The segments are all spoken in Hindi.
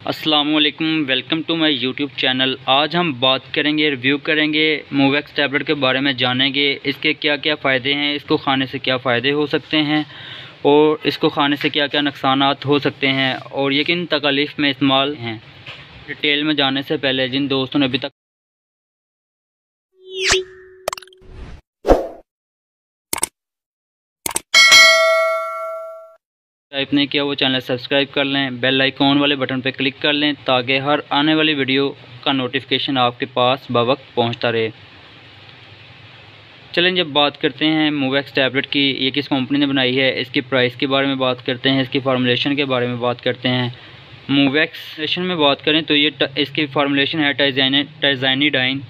अस्सलामुअलैकुम, welcome to my YouTube channel. आज हम बात करेंगे, रिव्यू करेंगे मूवैक्स टैबलेट के बारे में, जानेंगे इसके क्या क्या फ़ायदे हैं, इसको खाने से क्या फ़ायदे हो सकते हैं और इसको खाने से क्या क्या नुकसानात हो सकते हैं और ये किन तकालीफ में इस्तेमाल हैं। डिटेल में जाने से पहले जिन दोस्तों ने अभी तक सब्सक्राइब नहीं किया वो चैनल सब्सक्राइब कर लें, बेल आइकॉन वाले बटन पर क्लिक कर लें ताकि हर आने वाली वीडियो का नोटिफिकेशन आपके पास बवक्त पहुंचता रहे। चलें, जब बात करते हैं मूवैक्स टैबलेट की, ये किस कंपनी ने बनाई है, इसकी प्राइस के बारे में बात करते हैं, इसकी फार्मूलेशन के बारे में बात करते हैं। मूवैक्स में बात करें तो ये इसकी फार्मूलेशन है टाइज़ाइनिडाइन,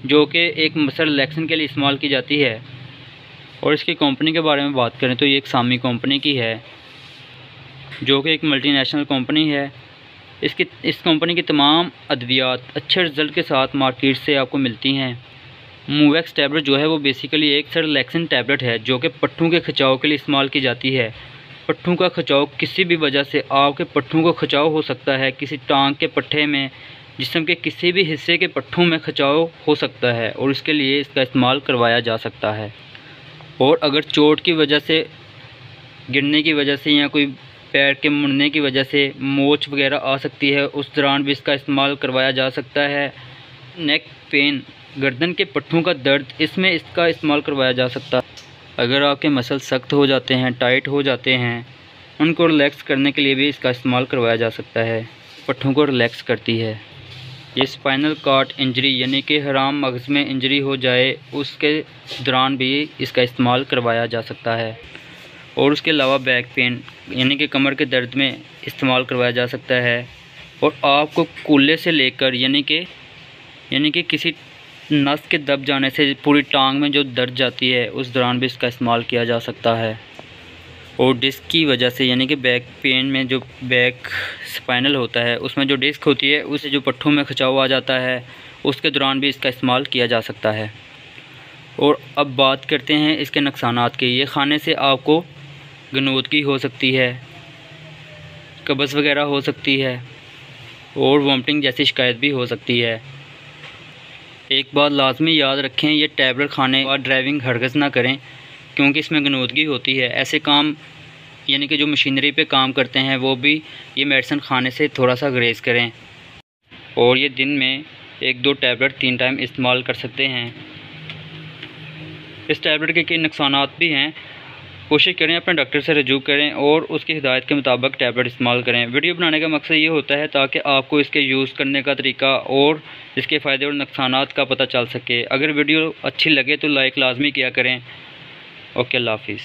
जो कि एक मसल रिलैक्सन के लिए इस्तेमाल की जाती है। और इसकी कंपनी के बारे में बात करें तो ये एक सामी कंपनी की है, जो कि एक मल्टीनेशनल कंपनी है। इस कंपनी की तमाम अद्वियात अच्छे रिज़ल्ट के साथ मार्केट से आपको मिलती हैं। मूवैक्स टैबलेट जो है वो बेसिकली एक रिलैक्सन टैबलेट है जो कि पट्ठों के खिंचाव के लिए इस्तेमाल की जाती है। पट्ठों का खिंचाव, किसी भी वजह से आपके पट्ठों को खिंचाव हो सकता है, किसी टांग के पट्ठे में, जिस्म के किसी भी हिस्से के पट्ठों में खिंचाव हो सकता है और इसके लिए इसका इस्तेमाल करवाया जा सकता है। और अगर चोट की वजह से, गिरने की वजह से या कोई पैर के मुड़ने की वजह से मोच वगैरह आ सकती है, उस दौरान भी इसका इस्तेमाल करवाया जा सकता है। नेक पेन, गर्दन के पट्ठों का दर्द, इसमें इसका इस्तेमाल करवाया जा सकता है। अगर आपके मसल सख्त हो जाते हैं, टाइट हो जाते हैं, उनको रिलैक्स करने के लिए भी इसका इस्तेमाल करवाया जा सकता है। पट्ठों को रिलैक्स करती है। ये स्पाइनल कॉर्ड इंजरी यानी कि हराम मगज़ में इंजरी हो जाए उसके दौरान भी इसका इस्तेमाल करवाया जा सकता है। और उसके अलावा बैक पेन यानी कि कमर के दर्द में इस्तेमाल करवाया जा सकता है। और आपको कूल्हे से लेकर यानी कि किसी नस के दब जाने से पूरी टांग में जो दर्द जाती है उस दौरान भी इसका इस्तेमाल किया जा सकता है। और डिस्क की वजह से यानी कि बैक पेन में जो बैक स्पाइनल होता है उसमें जो डिस्क होती है, उससे जो पट्ठों में खिंचाव आ जाता है, उसके दौरान भी इसका इस्तेमाल किया जा सकता है। और अब बात करते हैं इसके नुकसानात के। ये खाने से आपको गनोदगी हो सकती है, कब्ज़ वगैरह हो सकती है और वॉमिटिंग जैसी शिकायत भी हो सकती है। एक बात लाजमी याद रखें, ये टैबलेट खाने के बाद ड्राइविंग हरगिज़ ना करें क्योंकि इसमें गनोदगी होती है। ऐसे काम यानी कि जो मशीनरी पे काम करते हैं वो भी ये मेडिसिन खाने से थोड़ा सा गुरेज करें। और ये दिन में 1-2 टैबलेट 3 टाइम इस्तेमाल कर सकते हैं। इस टैबलेट के कई नुकसानात भी हैं। कोशिश करें अपने डॉक्टर से रजू करें और उसकी हिदायत के मुताबिक टैबलेट इस्तेमाल करें। वीडियो बनाने का मकसद ये होता है ताकि आपको इसके यूज़ करने का तरीका और इसके फ़ायदे और नुकसानात का पता चल सके। अगर वीडियो अच्छी लगे तो लाइक लाजमी किया करें। ओके, अल्लाह हाफिज़।